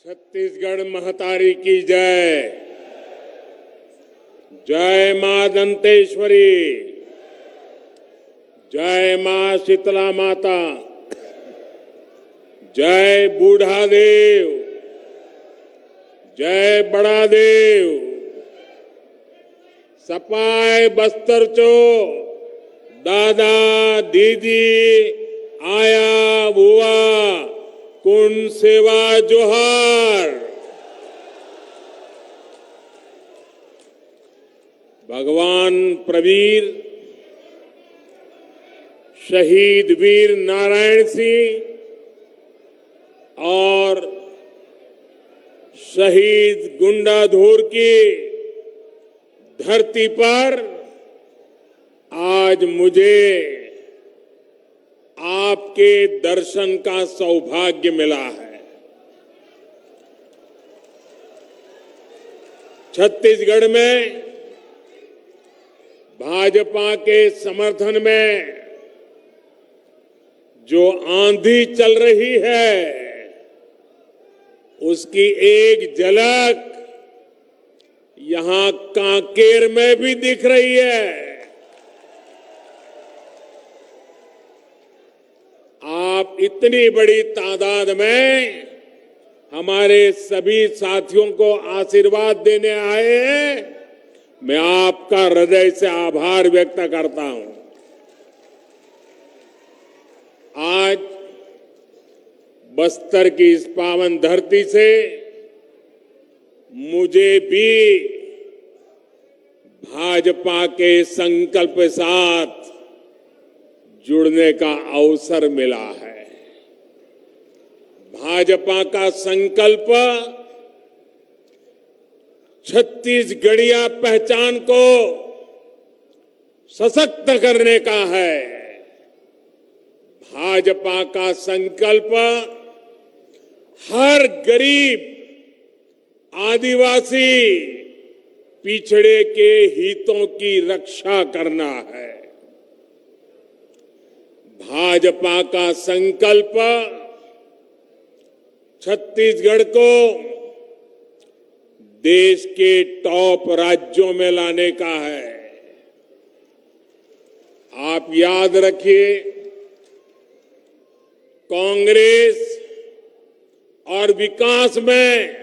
छत्तीसगढ़ महतारी की जय। जय मां दंतेश्वरी, जय मां शीतला माता, जय बूढ़ा देव, जय बड़ा देव। सपाय बस्तर चो दादा दीदी आया बुआ कुंड सेवा जोहार। भगवान प्रवीर शहीद वीर नारायण सिंह और शहीद गुंडाधुर की धरती पर आज मुझे आपके दर्शन का सौभाग्य मिला है। छत्तीसगढ़ में भाजपा के समर्थन में जो आंधी चल रही है उसकी एक झलक यहां कांकेर में भी दिख रही है। आप इतनी बड़ी तादाद में हमारे सभी साथियों को आशीर्वाद देने आए हैं। मैं आपका हृदय से आभार व्यक्त करता हूं। आज बस्तर की इस पावन धरती से मुझे भी भाजपा के संकल्प के साथ जुड़ने का अवसर मिला है। भाजपा का संकल्प छत्तीसगढ़िया पहचान को सशक्त करने का है। भाजपा का संकल्प हर गरीब, आदिवासी, पिछड़े के हितों की रक्षा करना है। भाजपा का संकल्प छत्तीसगढ़ को देश के टॉप राज्यों में लाने का है। आप याद रखिए, कांग्रेस और विकास में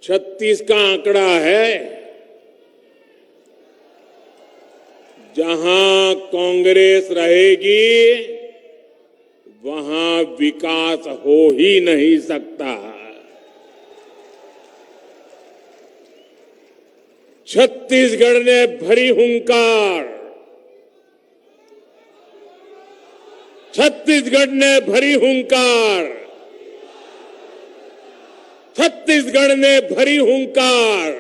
36 का आंकड़ा है। जहां कांग्रेस रहेगी वहां विकास हो ही नहीं सकता। छत्तीसगढ़ ने भरी हुंकार, छत्तीसगढ़ ने भरी हुंकार, छत्तीसगढ़ ने भरी हुंकार।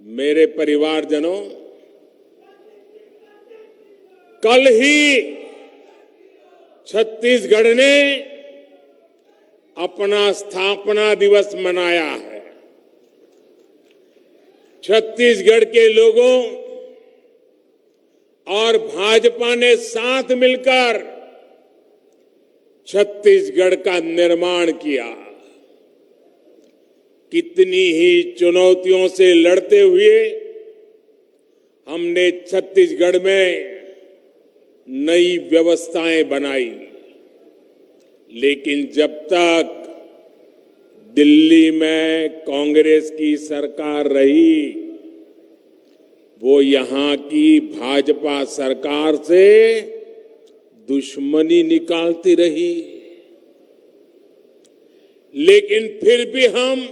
मेरे परिवारजनों, कल ही छत्तीसगढ़ ने अपना स्थापना दिवस मनाया है। छत्तीसगढ़ के लोगों और भाजपा ने साथ मिलकर छत्तीसगढ़ का निर्माण किया। कितनी ही चुनौतियों से लड़ते हुए हमने छत्तीसगढ़ में नई व्यवस्थाएं बनाई, लेकिन जब तक दिल्ली में कांग्रेस की सरकार रही, वो यहां की भाजपा सरकार से दुश्मनी निकालती रही। लेकिन फिर भी हम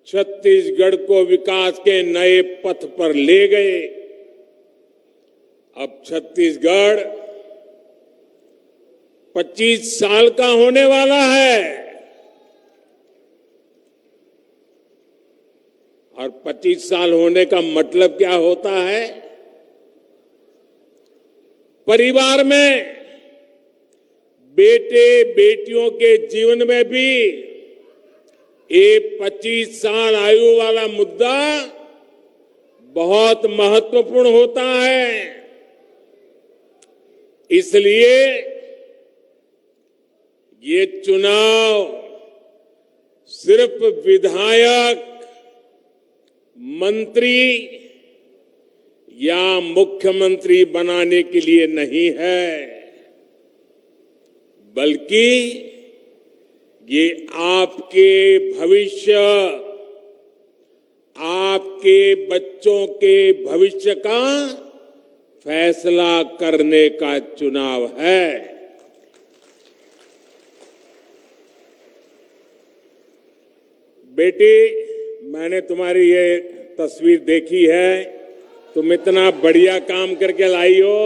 छत्तीसगढ़ को विकास के नए पथ पर ले गए। अब छत्तीसगढ़ 25 साल का होने वाला है और 25 साल होने का मतलब क्या होता है? परिवार में बेटे बेटियों के जीवन में भी ये 25 साल आयु वाला मुद्दा बहुत महत्वपूर्ण होता है। इसलिए ये चुनाव सिर्फ विधायक, मंत्री या मुख्यमंत्री बनाने के लिए नहीं है, बल्कि ये आपके भविष्य, आपके बच्चों के भविष्य का फैसला करने का चुनाव है। बेटी, मैंने तुम्हारी ये तस्वीर देखी है, तुम इतना बढ़िया काम करके लाई हो,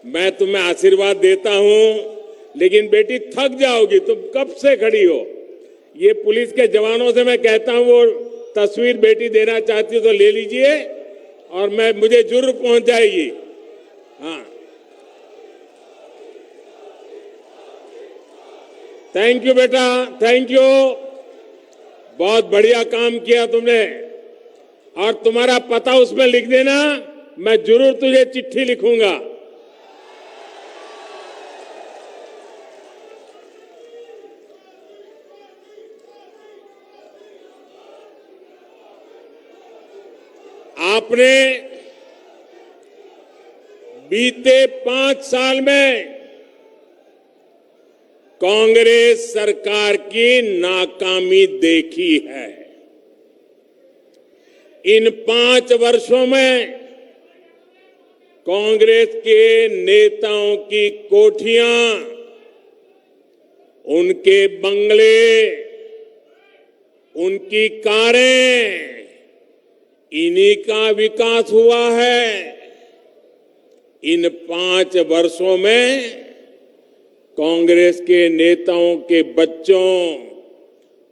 मैं तुम्हें आशीर्वाद देता हूं। लेकिन बेटी थक जाओगी, तुम कब से खड़ी हो। ये पुलिस के जवानों से मैं कहता हूं, वो तस्वीर बेटी देना चाहती हो तो ले लीजिए और मुझे जरूर पहुंच जाएगी। हाँ, थैंक यू बेटा, थैंक यू। बहुत बढ़िया काम किया तुमने। और तुम्हारा पता उसमें लिख देना, मैं जरूर तुझे चिट्ठी लिखूंगा। आपने बीते 5 साल में कांग्रेस सरकार की नाकामी देखी है। इन 5 वर्षों में कांग्रेस के नेताओं की कोठियां, उनके बंगले, उनकी कारें, इन्हीं का विकास हुआ है। इन 5 वर्षों में कांग्रेस के नेताओं के बच्चों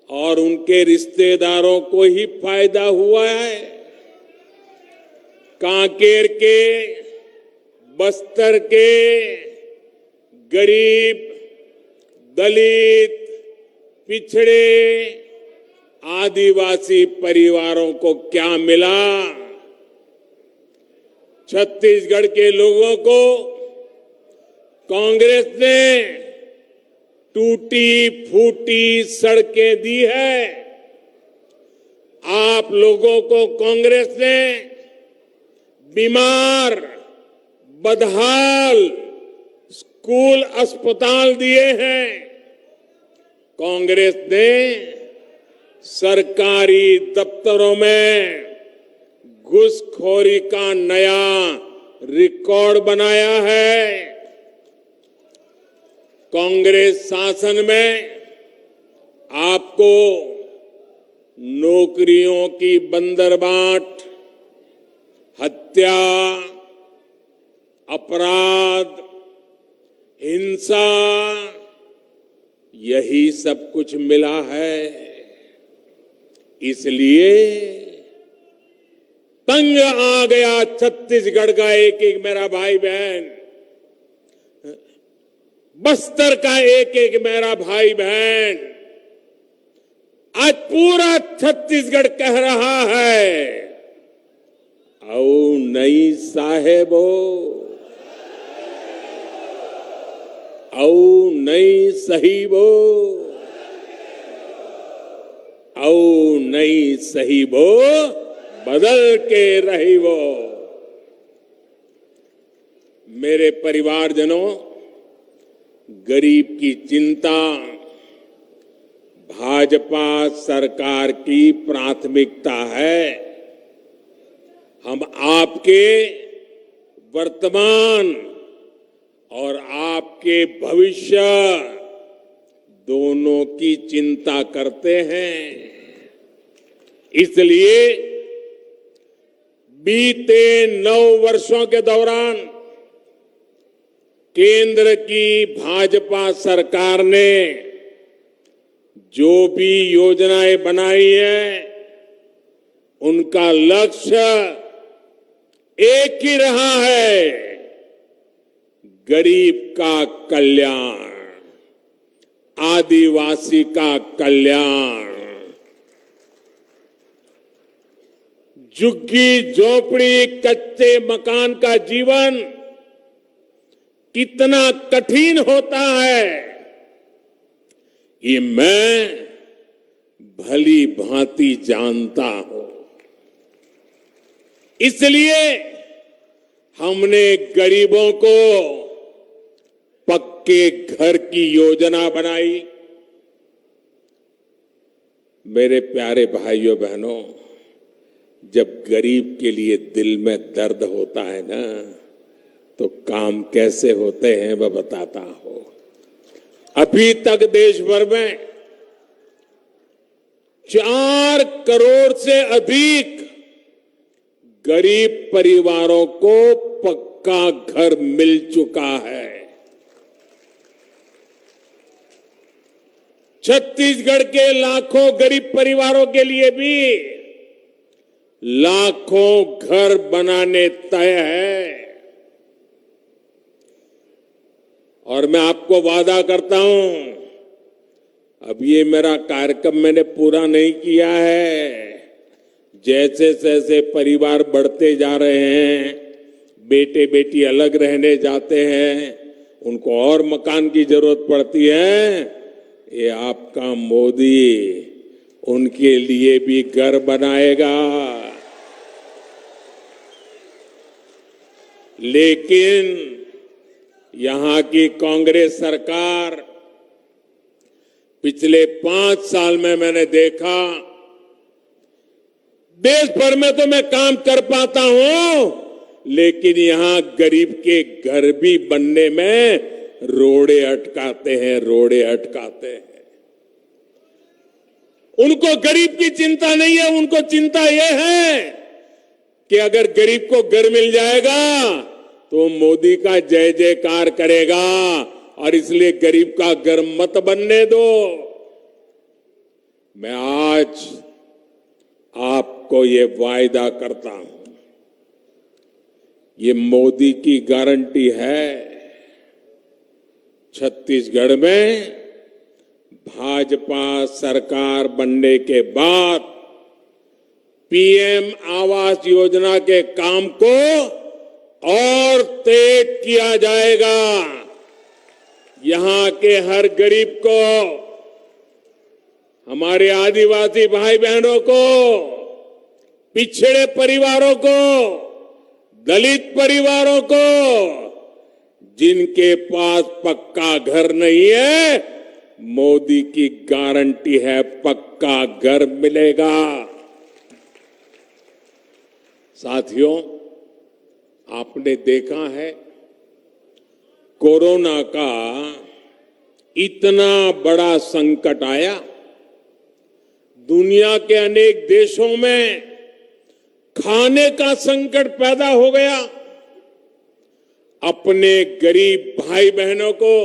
और उनके रिश्तेदारों को ही फायदा हुआ है। कांकेर के, बस्तर के गरीब, दलित, पिछड़े, आदिवासी परिवारों को क्या मिला। छत्तीसगढ़ के लोगों को कांग्रेस ने टूटी फूटी सड़कें दी है। आप लोगों को कांग्रेस ने बीमार, बदहाल स्कूल, अस्पताल दिए हैं। कांग्रेस ने सरकारी दफ्तरों में घूसखोरी का नया रिकॉर्ड बनाया है। कांग्रेस शासन में आपको नौकरियों की बंदरबाट, हत्या, अपराध, हिंसा, यही सब कुछ मिला है। इसलिए तंग आ गया छत्तीसगढ़ का एक एक मेरा भाई बहन, बस्तर का एक एक मेरा भाई बहन। आज पूरा छत्तीसगढ़ कह रहा है, औ नहीं साहेबो, औ नहीं सहीबो, औ नहीं सहीबो, बदल के रही वो। मेरे परिवारजनों, गरीब की चिंता भाजपा सरकार की प्राथमिकता है। हम आपके वर्तमान और आपके भविष्य दोनों की चिंता करते हैं। इसलिए बीते 9 वर्षों के दौरान केंद्र की भाजपा सरकार ने जो भी योजनाएं बनाई हैं, उनका लक्ष्य एक ही रहा है, गरीब का कल्याण। आदिवासी का कल्याण, झुग्गी झोपड़ी कच्चे मकान का जीवन कितना कठिन होता है, ये मैं भली भांति जानता हूं। इसलिए हमने गरीबों को पक्के घर की योजना बनाई। मेरे प्यारे भाइयों बहनों, जब गरीब के लिए दिल में दर्द होता है ना, तो काम कैसे होते हैं वह बताता हूं। अभी तक देश भर में 4 करोड़ से अधिक गरीब परिवारों को पक्का घर मिल चुका है। छत्तीसगढ़ के लाखों गरीब परिवारों के लिए भी लाखों घर बनाने तय है। और मैं आपको वादा करता हूं, अब ये मेरा कार्यक्रम मैंने पूरा नहीं किया है। जैसे जैसे परिवार बढ़ते जा रहे हैं, बेटे बेटी अलग रहने जाते हैं, उनको और मकान की जरूरत पड़ती है, ये आपका मोदी उनके लिए भी घर बनाएगा। लेकिन यहां की कांग्रेस सरकार, पिछले 5 साल में मैंने देखा, देश भर में तो मैं काम कर पाता हूं, लेकिन यहां गरीब के घर भी बनने में रोड़े अटकाते हैं, रोड़े अटकाते हैं। उनको गरीब की चिंता नहीं है, उनको चिंता यह है कि अगर गरीब को घर मिल जाएगा तो मोदी का जय जयकार करेगा, और इसलिए गरीब का घर मत बनने दो। मैं आज आपको ये वायदा करता हूं, ये मोदी की गारंटी है। छत्तीसगढ़ में भाजपा सरकार बनने के बाद पीएम आवास योजना के काम को और तेज किया जाएगा। यहां के हर गरीब को, हमारे आदिवासी भाई बहनों को, पिछड़े परिवारों को, दलित परिवारों को, जिनके पास पक्का घर नहीं है, मोदी की गारंटी है पक्का घर मिलेगा। साथियों, आपने देखा है कोरोना का इतना बड़ा संकट आया, दुनिया के अनेक देशों में खाने का संकट पैदा हो गया। अपने गरीब भाई बहनों को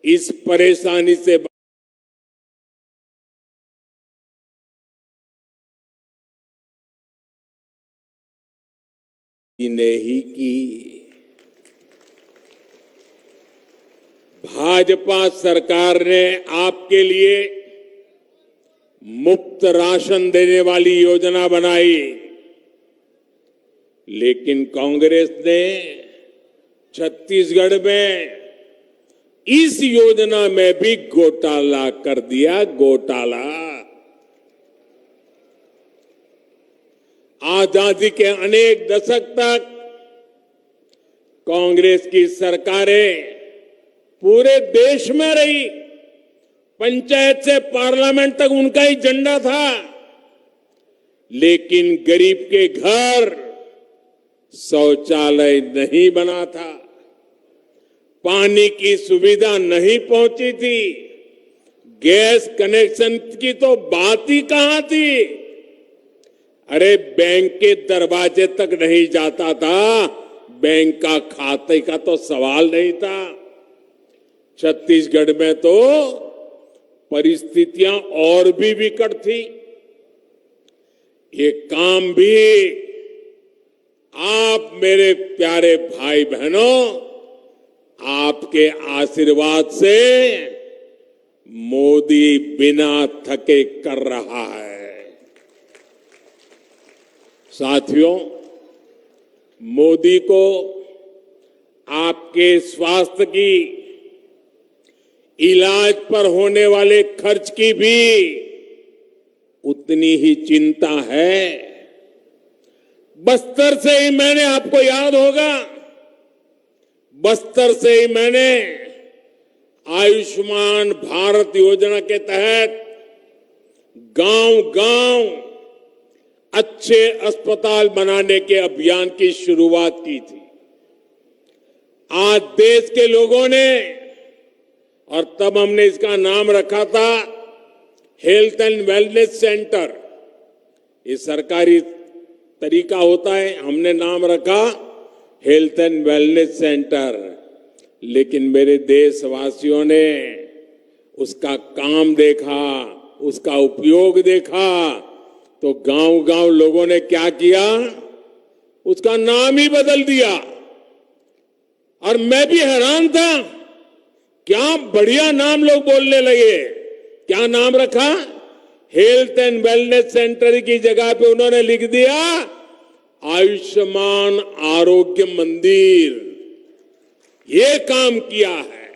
इस परेशानी से ने ही की। भाजपा सरकार ने आपके लिए मुफ्त राशन देने वाली योजना बनाई, लेकिन कांग्रेस ने छत्तीसगढ़ में इस योजना में भी घोटाला कर दिया, घोटाला। आजादी के अनेक दशक तक कांग्रेस की सरकारें पूरे देश में रही, पंचायत से पार्लियामेंट तक उनका ही झंडा था, लेकिन गरीब के घर शौचालय नहीं बना था, पानी की सुविधा नहीं पहुंची थी, गैस कनेक्शन की तो बात ही कहां थी। अरे बैंक के दरवाजे तक नहीं जाता था, बैंक का खाते का तो सवाल नहीं था। छत्तीसगढ़ में तो परिस्थितियां और भी विकट थी। ये काम भी आप मेरे प्यारे भाई बहनों, आपके आशीर्वाद से मोदी बिना थके कर रहा है। साथियों, मोदी को आपके स्वास्थ्य की, इलाज पर होने वाले खर्च की भी उतनी ही चिंता है। बस्तर से ही मैंने, आपको याद होगा, बस्तर से ही मैंने आयुष्मान भारत योजना के तहत गांव-गांव अच्छे अस्पताल बनाने के अभियान की शुरुआत की थी। आज देश के लोगों ने, और तब हमने इसका नाम रखा था हेल्थ एंड वेलनेस सेंटर, ये सरकारी तरीका होता है, हमने नाम रखा हेल्थ एंड वेलनेस सेंटर। लेकिन मेरे देशवासियों ने उसका काम देखा, उसका उपयोग देखा, तो गांव-गांव लोगों ने क्या किया, उसका नाम ही बदल दिया। और मैं भी हैरान था, क्या बढ़िया नाम लोग बोलने लगे। क्या नाम रखा? हेल्थ एंड वेलनेस सेंटर की जगह पे उन्होंने लिख दिया आयुष्मान आरोग्य मंदिर। ये काम किया है,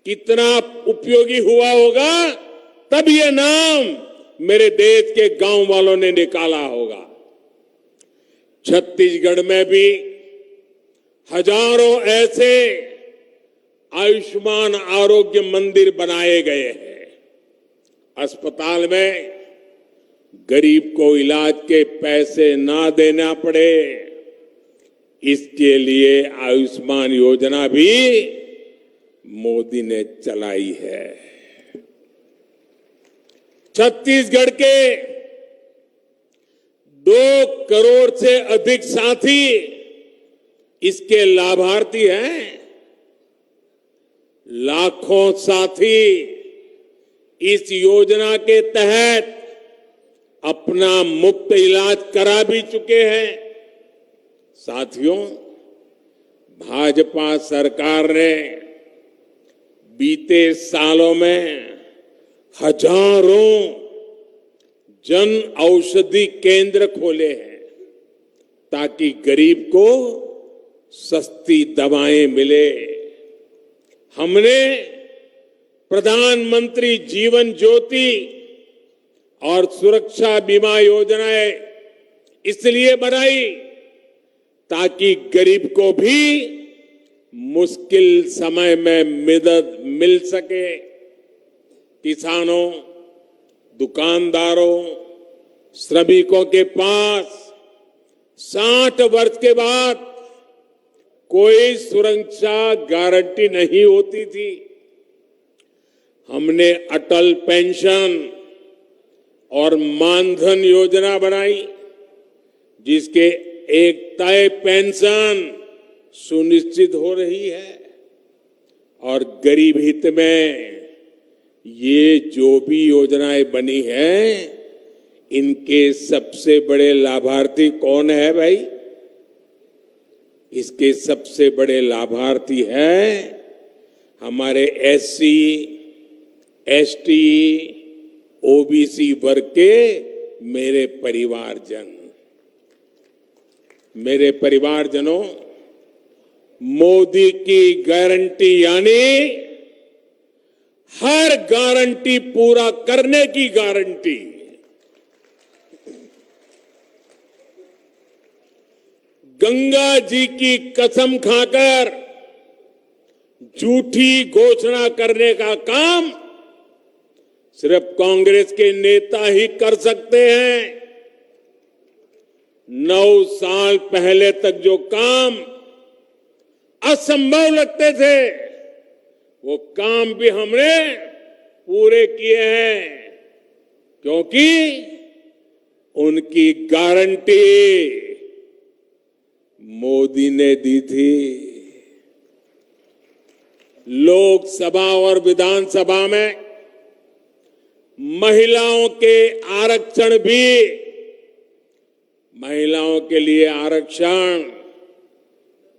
कितना उपयोगी हुआ होगा, तब ये नाम मेरे देश के गांव वालों ने निकाला होगा। छत्तीसगढ़ में भी हजारों ऐसे आयुष्मान आरोग्य मंदिर बनाए गए हैं। अस्पताल में गरीब को इलाज के पैसे ना देना पड़े, इसके लिए आयुष्मान योजना भी मोदी ने चलाई है। छत्तीसगढ़ के 2 करोड़ से अधिक साथी इसके लाभार्थी हैं। लाखों साथी इस योजना के तहत अपना मुफ्त इलाज करा भी चुके हैं। साथियों, भाजपा सरकार ने बीते सालों में हजारों जन औषधि केंद्र खोले हैं ताकि गरीब को सस्ती दवाएं मिले। हमने प्रधानमंत्री जीवन ज्योति और सुरक्षा बीमा योजनाएं इसलिए बनाई ताकि गरीब को भी मुश्किल समय में मदद मिल सके। किसानों, दुकानदारों, श्रमिकों के पास 60 वर्ष के बाद कोई सुरक्षा गारंटी नहीं होती थी। हमने अटल पेंशन और मानधन योजना बनाई, जिसके एक तय पेंशन सुनिश्चित हो रही है। और गरीब हित में ये जो भी योजनाएं बनी है, इनके सबसे बड़े लाभार्थी कौन है भाई? इसके सबसे बड़े लाभार्थी हैं हमारे SC, ST, OBC वर्ग के मेरे परिवारजन। मेरे परिवारजनों, मोदी की गारंटी यानी हर गारंटी पूरा करने की गारंटी। गंगा जी की कसम खाकर झूठी घोषणा करने का काम सिर्फ कांग्रेस के नेता ही कर सकते हैं। 9 साल पहले तक जो काम असंभव लगते थे, वो काम भी हमने पूरे किए हैं, क्योंकि उनकी गारंटी मोदी ने दी थी। लोकसभा और विधानसभा में महिलाओं के आरक्षण भी, महिलाओं के लिए आरक्षण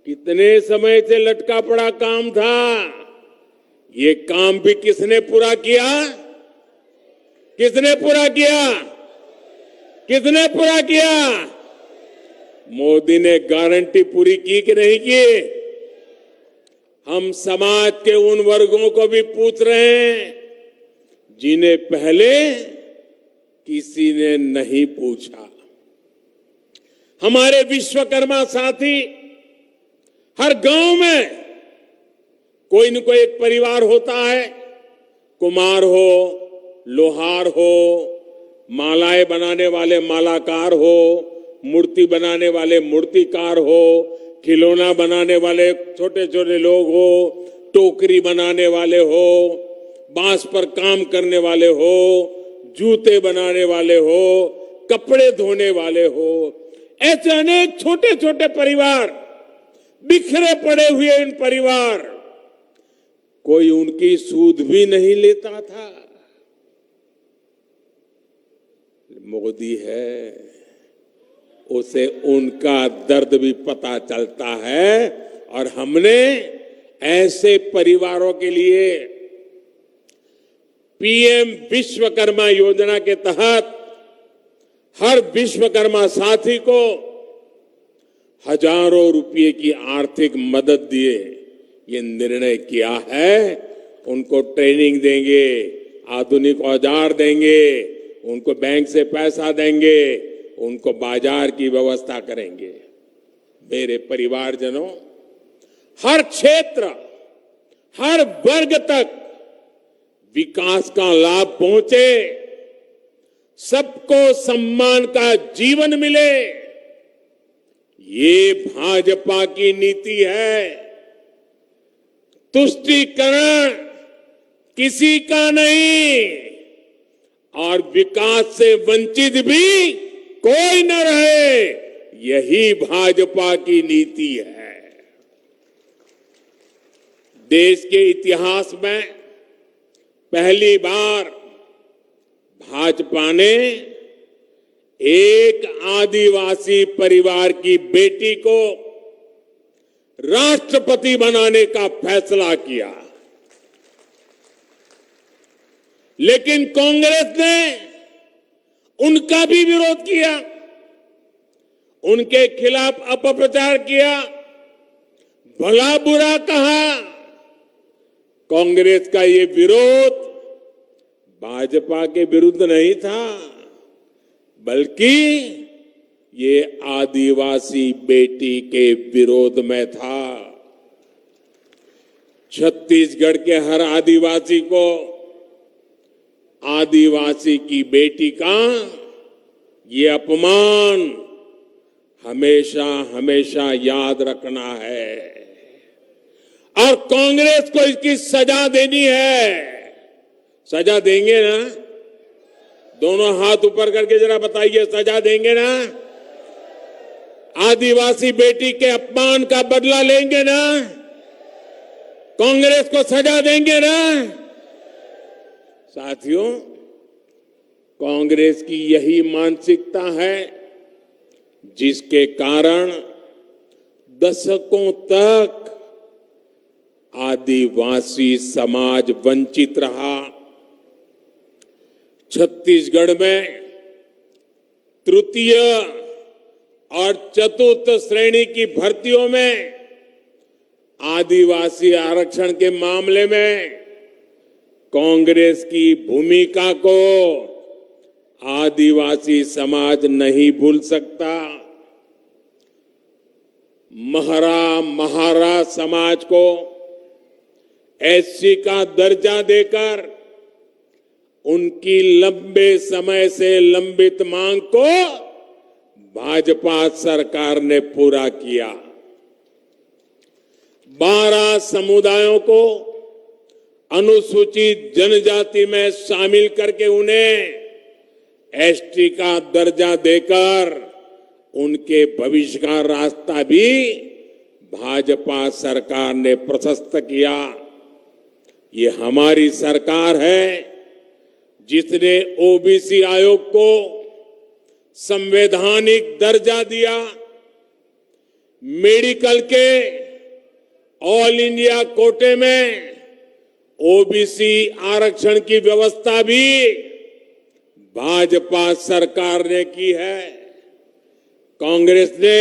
कितने समय से लटका पड़ा काम था। ये काम भी किसने पूरा किया? किसने पूरा किया? किसने पूरा किया? मोदी ने गारंटी पूरी की कि नहीं की? हम समाज के उन वर्गों को भी पूछ रहे हैं जिन्हें पहले किसी ने नहीं पूछा। हमारे विश्वकर्मा साथी, हर गांव में कोई न कोई एक परिवार होता है, कुम्हार हो, लोहार हो, मालाएं बनाने वाले मालाकार हो, मूर्ति बनाने वाले मूर्तिकार हो, खिलौना बनाने वाले छोटे छोटे लोग हो, टोकरी बनाने वाले हो, बांस पर काम करने वाले हो, जूते बनाने वाले हो, कपड़े धोने वाले हो, ऐसे अनेक छोटे छोटे परिवार, बिखरे पड़े हुए इन परिवार, कोई उनकी सूद भी नहीं लेता था। मोदी है, उसे उनका दर्द भी पता चलता है और हमने ऐसे परिवारों के लिए पीएम विश्वकर्मा योजना के तहत हर विश्वकर्मा साथी को हजारों रुपए की आर्थिक मदद दिए ये निर्णय किया है। उनको ट्रेनिंग देंगे, आधुनिक औजार देंगे, उनको बैंक से पैसा देंगे, उनको बाजार की व्यवस्था करेंगे। मेरे परिवारजनों, हर क्षेत्र, हर वर्ग तक विकास का लाभ पहुंचे, सबको सम्मान का जीवन मिले, ये भाजपा की नीति है। तुष्टीकरण किसी का नहीं और विकास से वंचित भी कोई न रहे, यही भाजपा की नीति है। देश के इतिहास में पहली बार भाजपा ने एक आदिवासी परिवार की बेटी को राष्ट्रपति बनाने का फैसला किया, लेकिन कांग्रेस ने उनका भी विरोध किया, उनके खिलाफ अपप्रचार किया, भला बुरा कहा। कांग्रेस का ये विरोध भाजपा के विरुद्ध नहीं था, बल्कि ये आदिवासी बेटी के विरोध में था। छत्तीसगढ़ के हर आदिवासी को आदिवासी की बेटी का ये अपमान हमेशा हमेशा याद रखना है और कांग्रेस को इसकी सजा देनी है। सजा देंगे ना? दोनों हाथ ऊपर करके जरा बताइए, सजा देंगे ना? आदिवासी बेटी के अपमान का बदला लेंगे ना? कांग्रेस को सजा देंगे ना? साथियों, कांग्रेस की यही मानसिकता है जिसके कारण दशकों तक आदिवासी समाज वंचित रहा। छत्तीसगढ़ में तृतीय और चतुर्थ श्रेणी की भर्तियों में आदिवासी आरक्षण के मामले में कांग्रेस की भूमिका को आदिवासी समाज नहीं भूल सकता। महरा महारा समाज को एससी का दर्जा देकर उनकी लंबे समय से लंबित मांग को भाजपा सरकार ने पूरा किया। 12 समुदायों को अनुसूचित जनजाति में शामिल करके उन्हें एसटी का दर्जा देकर उनके भविष्य का रास्ता भी भाजपा सरकार ने प्रशस्त किया। ये हमारी सरकार है जिसने ओबीसी आयोग को संवैधानिक दर्जा दिया, मेडिकल के ऑल इंडिया कोटे में ओबीसी आरक्षण की व्यवस्था भी भाजपा सरकार ने की है। कांग्रेस ने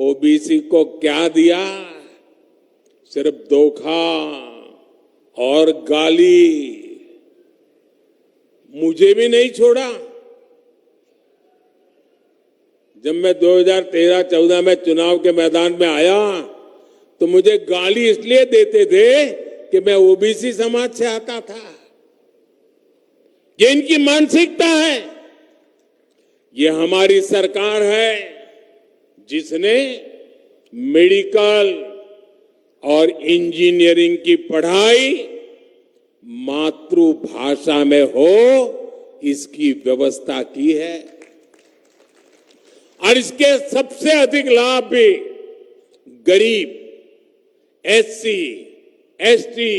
ओबीसी को क्या दिया? सिर्फ धोखा और गाली। मुझे भी नहीं छोड़ा। जब मैं 2013-14 में चुनाव के मैदान में आया तो मुझे गाली इसलिए देते थे कि मैं ओबीसी समाज से आता था। ये इनकी मानसिकता है। ये हमारी सरकार है जिसने मेडिकल और इंजीनियरिंग की पढ़ाई मातृभाषा में हो, इसकी व्यवस्था की है। और इसके सबसे अधिक लाभ भी गरीब, एससी, एसटी,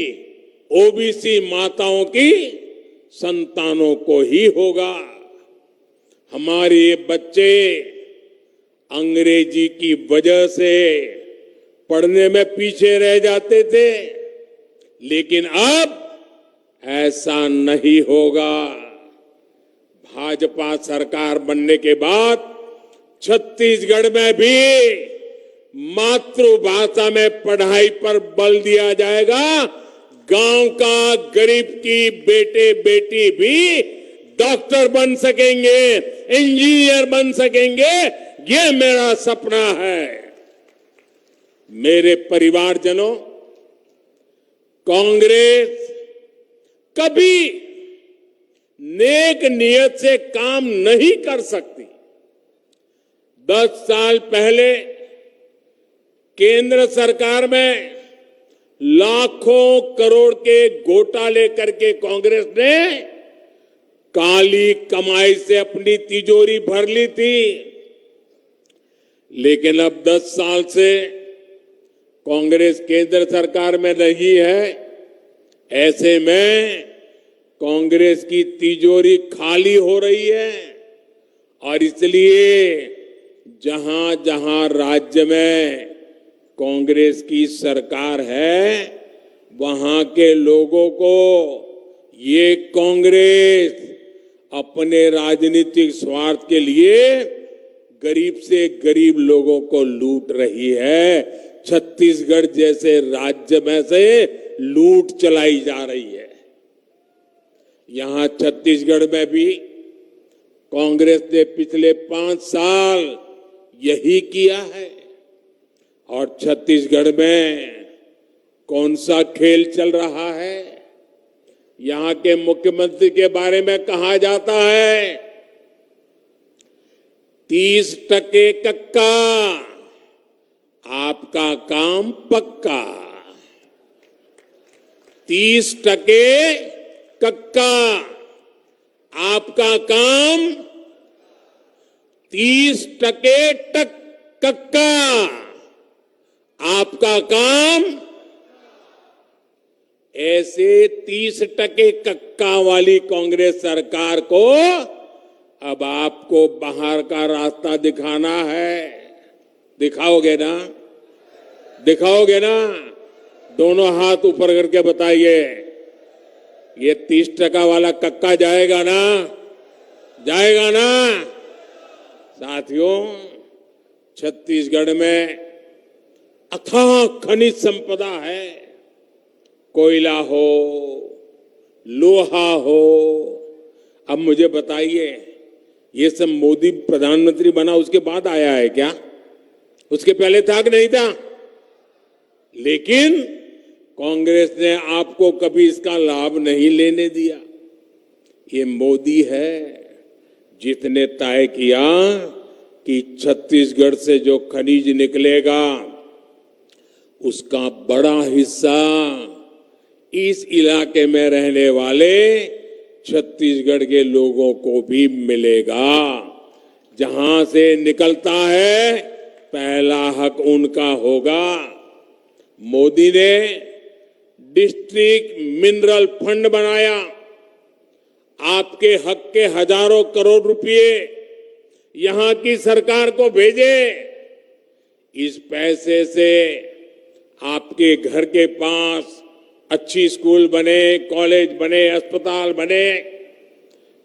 ओबीसी माताओं की संतानों को ही होगा। हमारे बच्चे अंग्रेजी की वजह से पढ़ने में पीछे रह जाते थे, लेकिन अब ऐसा नहीं होगा। भाजपा सरकार बनने के बाद छत्तीसगढ़ में भी मातृभाषा में पढ़ाई पर बल दिया जाएगा। गांव का गरीब की बेटे बेटी भी डॉक्टर बन सकेंगे, इंजीनियर बन सकेंगे। ये मेरा सपना है। मेरे परिवारजनों, कांग्रेस कभी नेक नियत से काम नहीं कर सकती। 10 साल पहले केंद्र सरकार में लाखों करोड़ के घोटाले करके कांग्रेस ने काली कमाई से अपनी तिजोरी भर ली थी। लेकिन अब 10 साल से कांग्रेस केंद्र सरकार में नहीं है। ऐसे में कांग्रेस की तिजोरी खाली हो रही है और इसलिए जहां जहां राज्य में कांग्रेस की सरकार है, वहां के लोगों को ये कांग्रेस अपने राजनीतिक स्वार्थ के लिए गरीब से गरीब लोगों को लूट रही है। छत्तीसगढ़ जैसे राज्य में से लूट चलाई जा रही है। यहां छत्तीसगढ़ में भी कांग्रेस ने पिछले 5 साल यही किया है। और छत्तीसगढ़ में कौन सा खेल चल रहा है? यहां के मुख्यमंत्री के बारे में कहा जाता है 30% कक्का, आपका काम पक्का। 30% कक्का, आपका काम 30% कक्का, आपका काम। ऐसे 30% कक्का वाली कांग्रेस सरकार को अब आपको बाहर का रास्ता दिखाना है। दिखाओगे ना? दिखाओगे ना? दोनों हाथ ऊपर करके बताइए, ये 30% वाला कक्का जाएगा ना? जाएगा ना? साथियों, छत्तीसगढ़ में अथाह खनिज संपदा है। कोयला हो, लोहा हो। अब मुझे बताइए, ये सब मोदी प्रधानमंत्री बना उसके बाद आया है क्या? उसके पहले था कि नहीं था? लेकिन कांग्रेस ने आपको कभी इसका लाभ नहीं लेने दिया। ये मोदी है जिसने तय किया कि छत्तीसगढ़ से जो खनिज निकलेगा उसका बड़ा हिस्सा इस इलाके में रहने वाले छत्तीसगढ़ के लोगों को भी मिलेगा। जहां से निकलता है पहला हक उनका होगा। मोदी ने डिस्ट्रिक्ट मिनरल फंड बनाया। आपके हक के हजारों करोड़ रुपए यहां की सरकार को भेजे। इस पैसे से आपके घर के पास अच्छी स्कूल बने, कॉलेज बने, अस्पताल बने,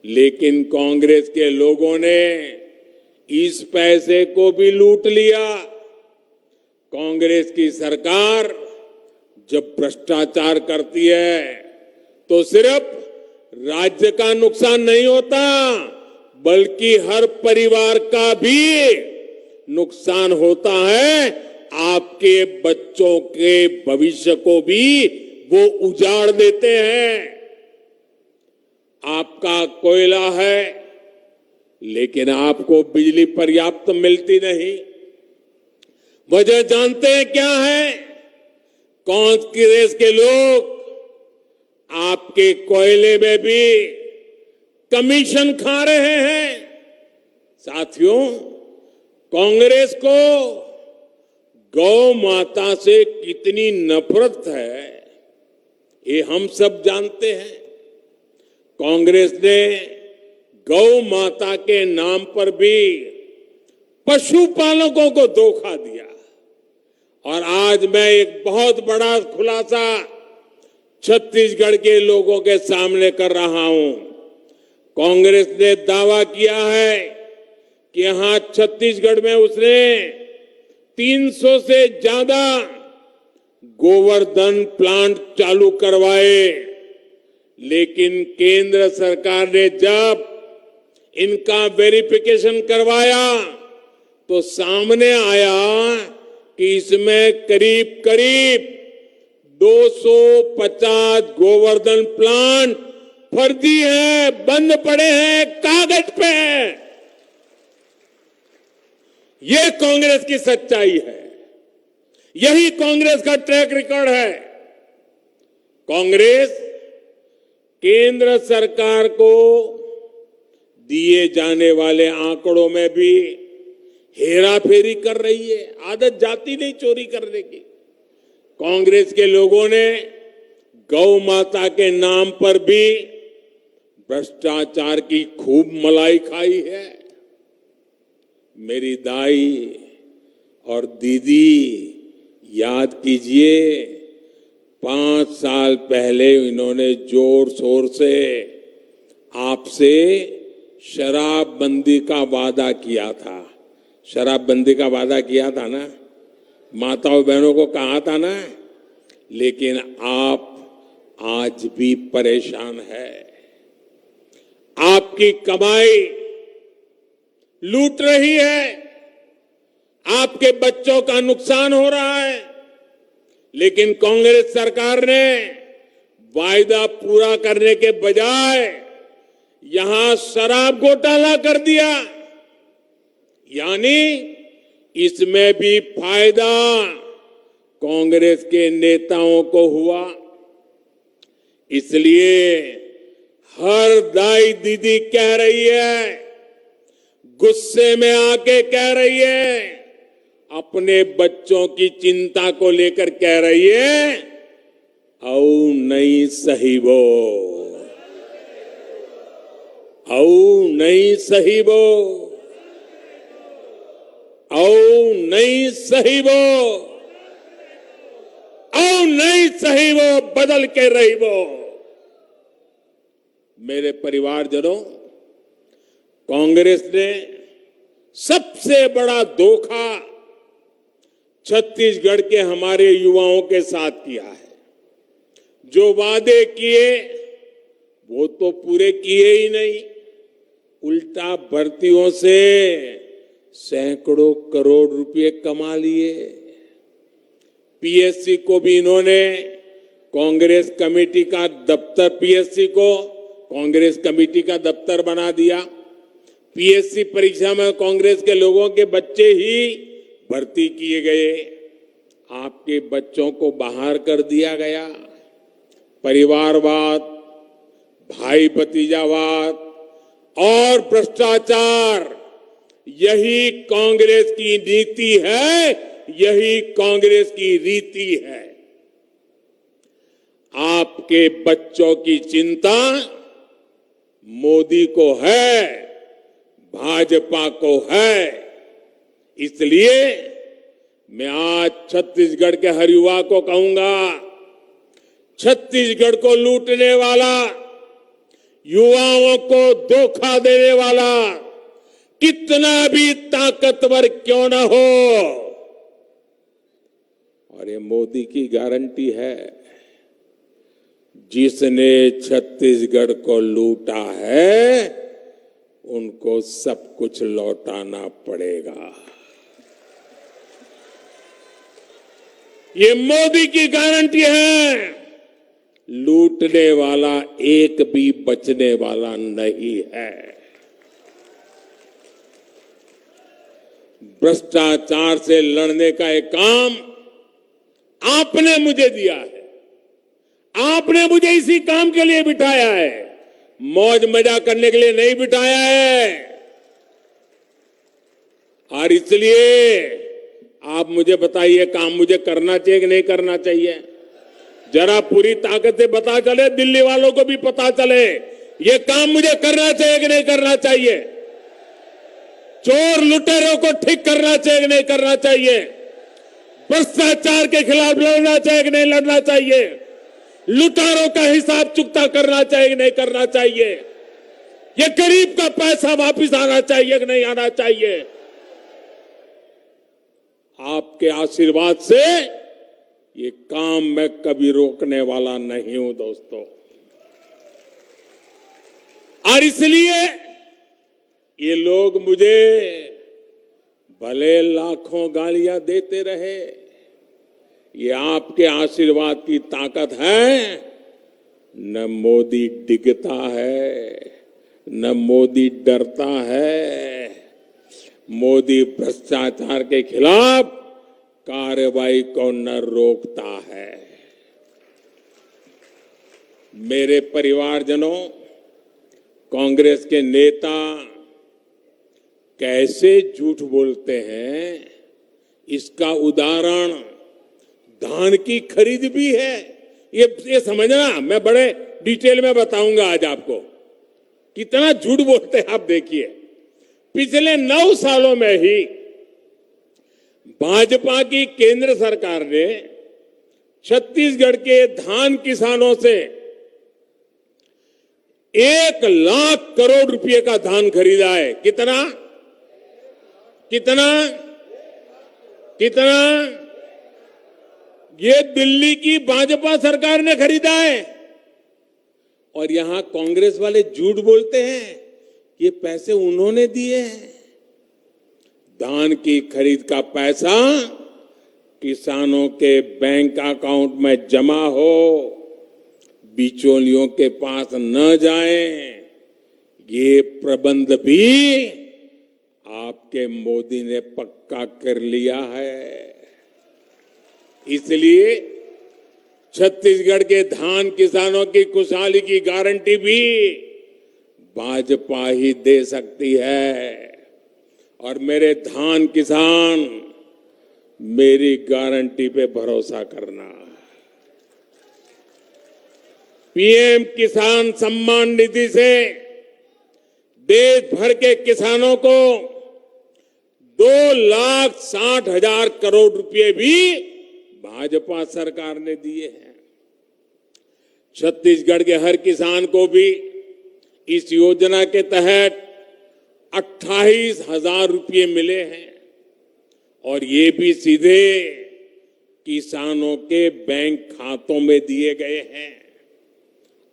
लेकिन कांग्रेस के लोगों ने इस पैसे को भी लूट लिया। कांग्रेस की सरकार जब भ्रष्टाचार करती है तो सिर्फ राज्य का नुकसान नहीं होता, बल्कि हर परिवार का भी नुकसान होता है। आपके बच्चों के भविष्य को भी वो उजाड़ देते हैं। आपका कोयला है, लेकिन आपको बिजली पर्याप्त मिलती नहीं। वजह जानते हैं क्या है? कांग्रेस के लोग आपके कोयले में भी कमीशन खा रहे हैं। साथियों, कांग्रेस को गौ माता से कितनी नफरत है, ये हम सब जानते हैं। कांग्रेस ने गौ माता के नाम पर भी पशुपालकों को धोखा दिया। और आज मैं एक बहुत बड़ा खुलासा छत्तीसगढ़ के लोगों के सामने कर रहा हूं। कांग्रेस ने दावा किया है कि यहां छत्तीसगढ़ में उसने 300 से ज्यादा गोवर्धन प्लांट चालू करवाए, लेकिन केंद्र सरकार ने जब इनका वेरिफिकेशन करवाया तो सामने आया कि इसमें करीब करीब 250 गोवर्धन प्लांट फर्जी है, बंद पड़े हैं, कागज पे है। ये कांग्रेस की सच्चाई है, यही कांग्रेस का ट्रैक रिकॉर्ड है। कांग्रेस केंद्र सरकार को दिए जाने वाले आंकड़ों में भी हेराफेरी कर रही है। आदत जाती नहीं चोरी करने की। कांग्रेस के लोगों ने गौ माता के नाम पर भी भ्रष्टाचार की खूब मलाई खाई है। मेरी दाई और दीदी याद कीजिए, 5 साल पहले इन्होंने जोर शोर से आपसे शराबबंदी का वादा किया था। शराबबंदी का वादा किया था ना, माताओं बहनों को कहा था ना, लेकिन आप आज भी परेशान है। आपकी कमाई लूट रही है, आपके बच्चों का नुकसान हो रहा है, लेकिन कांग्रेस सरकार ने वायदा पूरा करने के बजाय यहां शराब घोटाला कर दिया। यानी इसमें भी फायदा कांग्रेस के नेताओं को हुआ। इसलिए हर दाई दीदी कह रही है, गुस्से में आके कह रही है, अपने बच्चों की चिंता को लेकर कह रही है, औ नहीं सही वो, औ नहीं सही वो, औ नहीं सही वो, औ नहीं सही वो, बदल के रही वो। मेरे परिवारजनों, कांग्रेस ने सबसे बड़ा धोखा छत्तीसगढ़ के हमारे युवाओं के साथ किया है। जो वादे किए वो तो पूरे किए ही नहीं, उल्टा भर्तियों से सैकड़ों करोड़ रुपए कमा लिए। पीएससी को भी इन्होंने कांग्रेस कमेटी का दफ्तर, पीएससी को कांग्रेस कमेटी का दफ्तर बना दिया। पीएससी परीक्षा में कांग्रेस के लोगों के बच्चे ही भर्ती किए गए। आपके बच्चों को बाहर कर दिया गया। परिवारवाद, भाई भतीजावाद और भ्रष्टाचार, यही कांग्रेस की नीति है, यही कांग्रेस की रीति है। आपके बच्चों की चिंता मोदी को है, भाजपा को है। इसलिए मैं आज छत्तीसगढ़ के हर युवा को कहूंगा, छत्तीसगढ़ को लूटने वाला, युवाओं को धोखा देने वाला कितना भी ताकतवर क्यों न हो, और ये मोदी की गारंटी है, जिसने छत्तीसगढ़ को लूटा है उनको सब कुछ लौटाना पड़ेगा। ये मोदी की गारंटी है। लूटने वाला एक भी बचने वाला नहीं है। भ्रष्टाचार से लड़ने का एक काम आपने मुझे दिया है। आपने मुझे इसी काम के लिए बिठाया है, मौज मजा करने के लिए नहीं बिठाया है। और इसलिए आप मुझे बताइए, काम मुझे करना चाहिए कि नहीं करना चाहिए? जरा पूरी ताकत से बता चले, दिल्ली वालों को भी पता चले, ये काम मुझे करना चाहिए कि नहीं करना चाहिए? चोर लुटेरों को ठीक करना चाहिए कि नहीं करना चाहिए? भ्रष्टाचार के खिलाफ लड़ना चाहिए कि नहीं लड़ना चाहिए? लुटेरों का हिसाब चुकता करना चाहिए कि नहीं करना चाहिए? ये गरीब का पैसा वापस आना चाहिए कि नहीं आना चाहिए? आपके आशीर्वाद से ये काम मैं कभी रोकने वाला नहीं हूं दोस्तों। और इसलिए ये लोग मुझे भले लाखों गालियां देते रहे, ये आपके आशीर्वाद की ताकत है। न मोदी डिगता है, न मोदी डरता है। मोदी भ्रष्टाचार के खिलाफ कार्रवाई को न रोकता है। मेरे परिवारजनों, कांग्रेस के नेता कैसे झूठ बोलते हैं, इसका उदाहरण धान की खरीद भी है। ये समझना, मैं बड़े डिटेल में बताऊंगा आज आपको कितना झूठ बोलते हैं। आप देखिए, पिछले 9 सालों में ही भाजपा की केंद्र सरकार ने छत्तीसगढ़ के धान किसानों से 1 लाख करोड़ रुपए का धान खरीदा है। कितना कितना कितना? ये दिल्ली की भाजपा सरकार ने खरीदा है। और यहां कांग्रेस वाले झूठ बोलते हैं, ये पैसे उन्होंने दिए हैं। धान की खरीद का पैसा किसानों के बैंक अकाउंट में जमा हो, बिचौलियों के पास न जाए, ये प्रबंध भी आपके मोदी ने पक्का कर लिया है। इसलिए छत्तीसगढ़ के धान किसानों की खुशहाली की गारंटी भी भाजपा ही दे सकती है। और मेरे धान किसान, मेरी गारंटी पे भरोसा करना। पीएम किसान सम्मान निधि से देश भर के किसानों को 2,60,000 करोड़ रुपए भी भाजपा सरकार ने दिए हैं। छत्तीसगढ़ के हर किसान को भी इस योजना के तहत 28,000 रुपये मिले हैं, और ये भी सीधे किसानों के बैंक खातों में दिए गए हैं।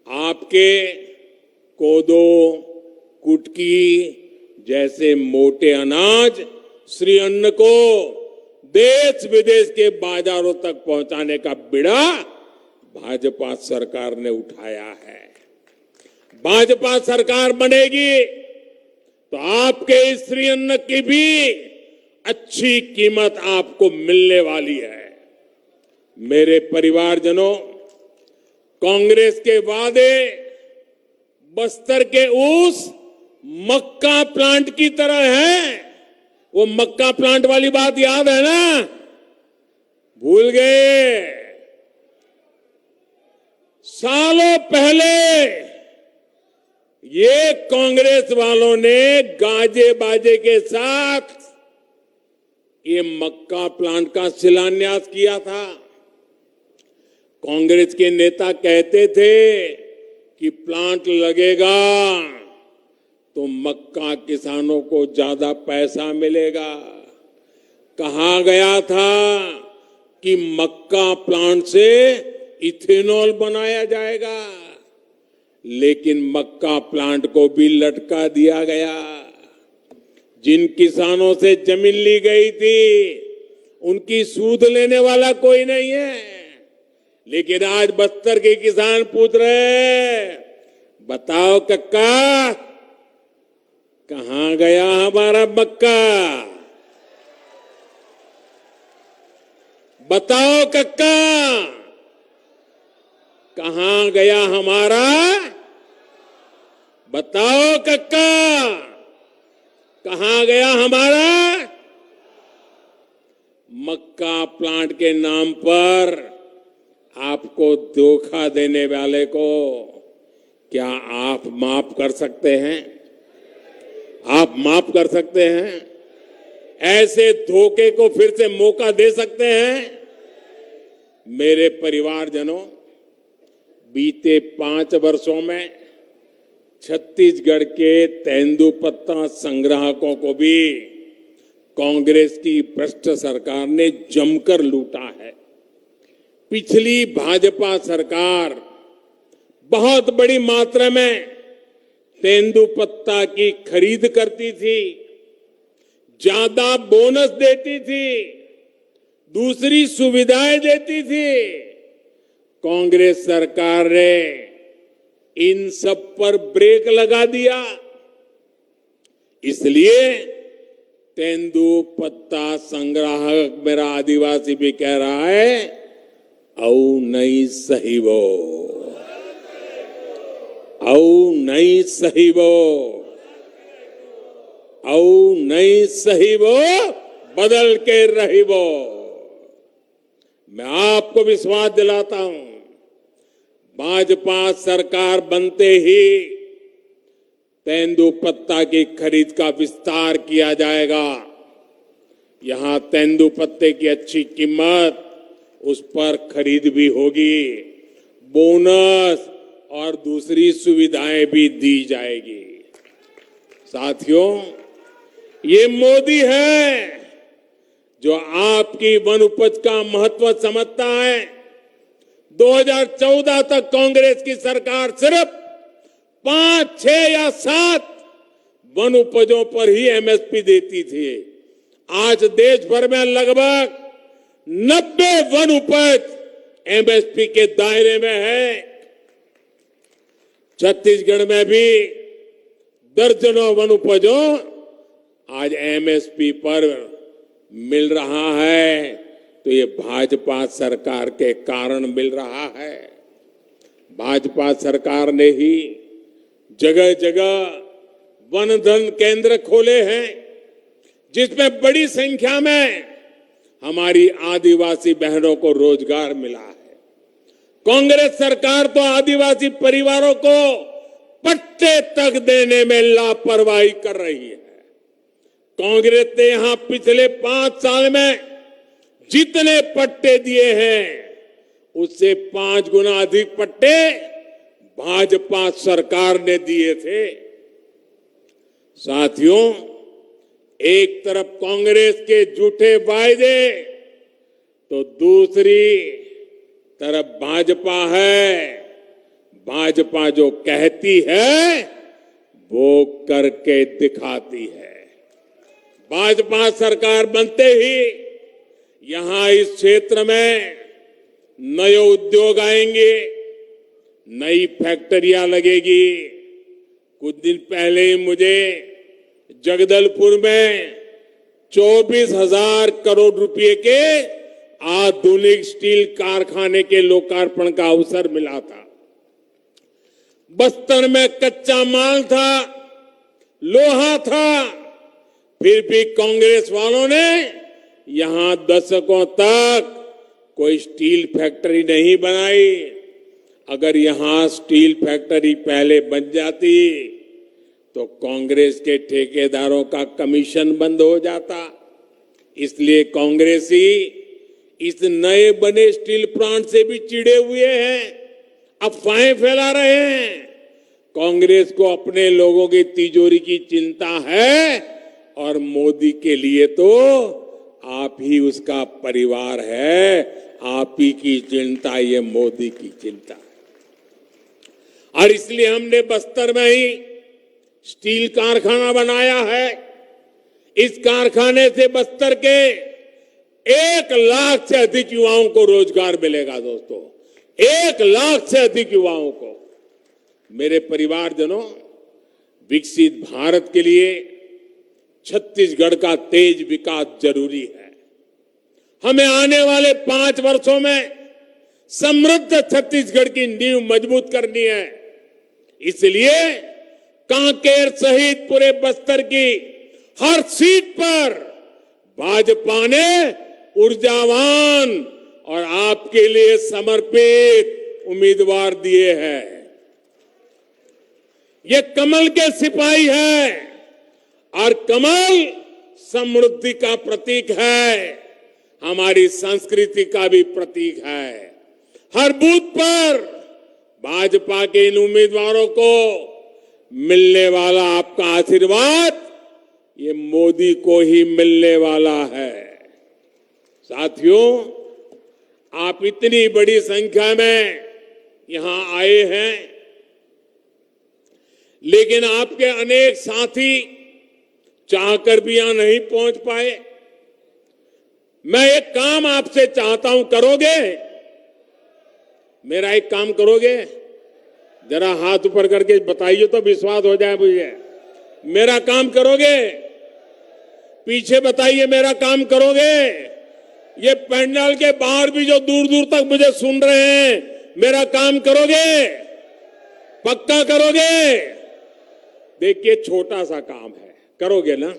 आपके कोदो, कुटकी जैसे मोटे अनाज, श्री अन्न को देश विदेश के बाजारों तक पहुंचाने का बीड़ा भाजपा सरकार ने उठाया है। भाजपा सरकार बनेगी तो आपके इस श्री अन्न की भी अच्छी कीमत आपको मिलने वाली है। मेरे परिवारजनों, कांग्रेस के वादे बस्तर के उस मक्का प्लांट की तरह है। वो मक्का प्लांट वाली बात याद है ना? भूल गए? सालों पहले ये कांग्रेस वालों ने गाजे बाजे के साथ ये मक्का प्लांट का शिलान्यास किया था। कांग्रेस के नेता कहते थे कि प्लांट लगेगा तो मक्का किसानों को ज्यादा पैसा मिलेगा। कहा गया था कि मक्का प्लांट से इथेनॉल बनाया जाएगा, लेकिन मक्का प्लांट को भी लटका दिया गया। जिन किसानों से जमीन ली गई थी उनकी सूद लेने वाला कोई नहीं है, लेकिन आज बस्तर के किसान पूछ रहे हैं, बताओ कक्का कहां गया हमारा मक्का? बताओ कक्का कहां गया हमारा? बताओ कक्का कहां गया हमारा? मक्का प्लांट के नाम पर आपको धोखा देने वाले को क्या आप माफ कर सकते हैं? आप माफ कर सकते हैं? ऐसे धोखे को फिर से मौका दे सकते हैं? मेरे परिवारजनों, बीते 5 वर्षों में छत्तीसगढ़ के तेंदुपत्ता संग्राहकों को भी कांग्रेस की भ्रष्ट सरकार ने जमकर लूटा है। पिछली भाजपा सरकार बहुत बड़ी मात्रा में तेंदुपत्ता की खरीद करती थी, ज्यादा बोनस देती थी, दूसरी सुविधाएं देती थी। कांग्रेस सरकार ने इन सब पर ब्रेक लगा दिया। इसलिए तेंदुपत्ता संग्राहक मेरा आदिवासी भी कह रहा है, औ नहीं सही वो, औ नहीं सही वो, औ नहीं सही वो, बदल के रही वो। मैं आपको विश्वास दिलाता हूं, भाजपा सरकार बनते ही तेंदुपत्ता की खरीद का विस्तार किया जाएगा। यहां तेंदुपत्ते की अच्छी कीमत, उस पर खरीद भी होगी, बोनस और दूसरी सुविधाएं भी दी जाएगी। साथियों, ये मोदी है जो आपकी वन उपज का महत्व समझता है। 2014 तक कांग्रेस की सरकार सिर्फ 5, 6 या 7 वन उपजों पर ही एमएसपी देती थी। आज देश भर में लगभग 90 वन उपज एमएसपी के दायरे में है। छत्तीसगढ़ में भी दर्जनों वन उपजों आज एमएसपी पर मिल रहा है, तो ये भाजपा सरकार के कारण मिल रहा है। भाजपा सरकार ने ही जगह जगह वन धन केंद्र खोले हैं, जिसमें बड़ी संख्या में हमारी आदिवासी बहनों को रोजगार मिला है। कांग्रेस सरकार तो आदिवासी परिवारों को पट्टे तक देने में लापरवाही कर रही है। कांग्रेस ने यहां पिछले 5 साल में जितने पट्टे दिए हैं, उससे 5 गुना अधिक पट्टे भाजपा सरकार ने दिए थे। साथियों, एक तरफ कांग्रेस के झूठे वायदे, तो दूसरी तरफ भाजपा है। भाजपा जो कहती है वो करके दिखाती है। भाजपा सरकार बनते ही यहां इस क्षेत्र में नए उद्योग आएंगे, नई फैक्ट्रियां लगेगी। कुछ दिन पहले ही मुझे जगदलपुर में 24,000 करोड़ रुपए के आधुनिक स्टील कारखाने के लोकार्पण का अवसर मिला था। बस्तर में कच्चा माल था, लोहा था, फिर भी कांग्रेस वालों ने यहां दशकों तक कोई स्टील फैक्ट्री नहीं बनाई। अगर यहां स्टील फैक्ट्री पहले बन जाती तो कांग्रेस के ठेकेदारों का कमीशन बंद हो जाता। इसलिए कांग्रेसी इस नए बने स्टील प्लांट से भी चिढ़े हुए हैं, अफवाहें फैला रहे हैं। कांग्रेस को अपने लोगों की तिजोरी की चिंता है और मोदी के लिए तो आप ही उसका परिवार है, आप ही की चिंता, ये मोदी की चिंता। और इसलिए हमने बस्तर में ही स्टील कारखाना बनाया है। इस कारखाने से बस्तर के 1 लाख से अधिक युवाओं को रोजगार मिलेगा दोस्तों, 1 लाख से अधिक युवाओं को। मेरे परिवारजनों, विकसित भारत के लिए छत्तीसगढ़ का तेज विकास जरूरी है। हमें आने वाले 5 वर्षों में समृद्ध छत्तीसगढ़ की नींव मजबूत करनी है। इसलिए कांकेर सहित पूरे बस्तर की हर सीट पर भाजपा ने ऊर्जावान और आपके लिए समर्पित उम्मीदवार दिए हैं। ये कमल के सिपाही है और कमल समृद्धि का प्रतीक है, हमारी संस्कृति का भी प्रतीक है। हर बूथ पर भाजपा के इन उम्मीदवारों को मिलने वाला आपका आशीर्वाद ये मोदी को ही मिलने वाला है। साथियों, आप इतनी बड़ी संख्या में यहां आए हैं, लेकिन आपके अनेक साथी चाहकर भी यहां नहीं पहुंच पाए। मैं एक काम आपसे चाहता हूं, करोगे? मेरा एक काम करोगे? जरा हाथ ऊपर करके बताइए तो विश्वास हो जाए मुझे। मेरा काम करोगे? पीछे बताइए, मेरा काम करोगे? ये पंडाल के बाहर भी जो दूर दूर तक मुझे सुन रहे हैं, मेरा काम करोगे? पक्का करोगे? देखिए, छोटा सा काम है, करोगे ना?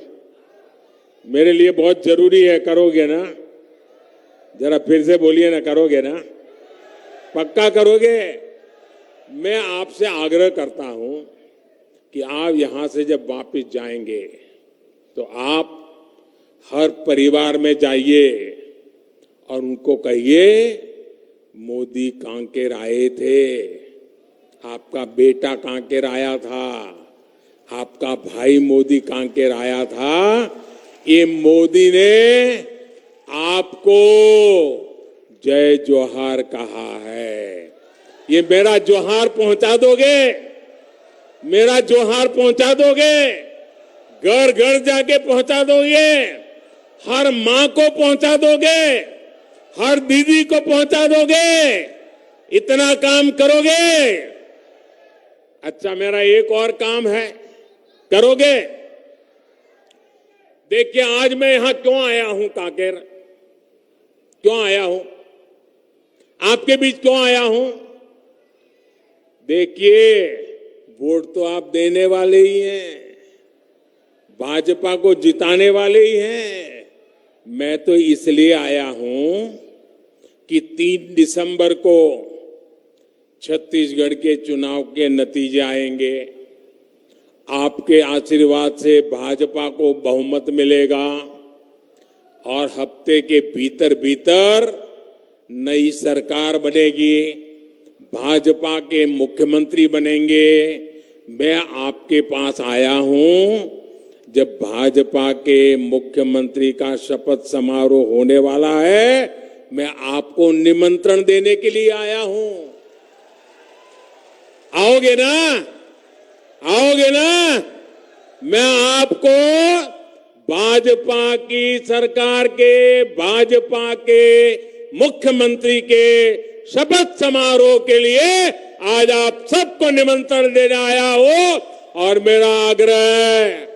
मेरे लिए बहुत जरूरी है, करोगे ना? जरा फिर से बोलिए ना, करोगे ना? पक्का करोगे? मैं आपसे आग्रह करता हूं कि आप यहां से जब वापस जाएंगे तो आप हर परिवार में जाइए और उनको कहिए, मोदी कांकेर आए थे, आपका बेटा कांकेर आया था, आपका भाई मोदी कांकेर आया था। ये मोदी ने आपको जय जोहार कहा है। ये मेरा जोहार पहुंचा दोगे? मेरा जोहार पहुंचा दोगे? घर घर जाके पहुंचा दोगे? हर मां को पहुंचा दोगे? हर दीदी को पहुंचा दोगे? इतना काम करोगे? अच्छा, मेरा एक और काम है, करोगे? देखिए, आज मैं यहां क्यों आया हूं, कांकेर क्यों आया हूं, आपके बीच क्यों आया हूं? देखिए, वोट तो आप देने वाले ही हैं, भाजपा को जिताने वाले ही हैं। मैं तो इसलिए आया हूं कि 3 दिसंबर को छत्तीसगढ़ के चुनाव के नतीजे आएंगे। आपके आशीर्वाद से भाजपा को बहुमत मिलेगा और हफ्ते के भीतर भीतर नई सरकार बनेगी, भाजपा के मुख्यमंत्री बनेंगे। मैं आपके पास आया हूं, जब भाजपा के मुख्यमंत्री का शपथ समारोह होने वाला है, मैं आपको निमंत्रण देने के लिए आया हूं। आओगे ना? आओगे ना? मैं आपको भाजपा की सरकार के, भाजपा के मुख्यमंत्री के शपथ समारोह के लिए आज आप सबको निमंत्रण देने आया हूं। और मेरा आग्रह है,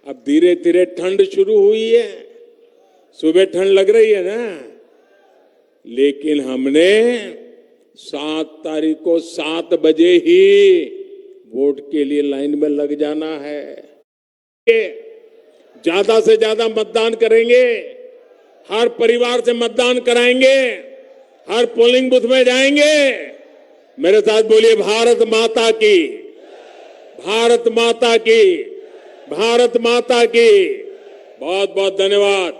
अब धीरे धीरे ठंड शुरू हुई है, सुबह ठंड लग रही है ना, लेकिन हमने 7 तारीख को 7 बजे ही वोट के लिए लाइन में लग जाना है। ज्यादा से ज्यादा मतदान करेंगे, हर परिवार से मतदान कराएंगे, हर पोलिंग बूथ में जाएंगे। मेरे साथ बोलिए, भारत माता की, भारत माता की, भारत माता की। बहुत बहुत धन्यवाद।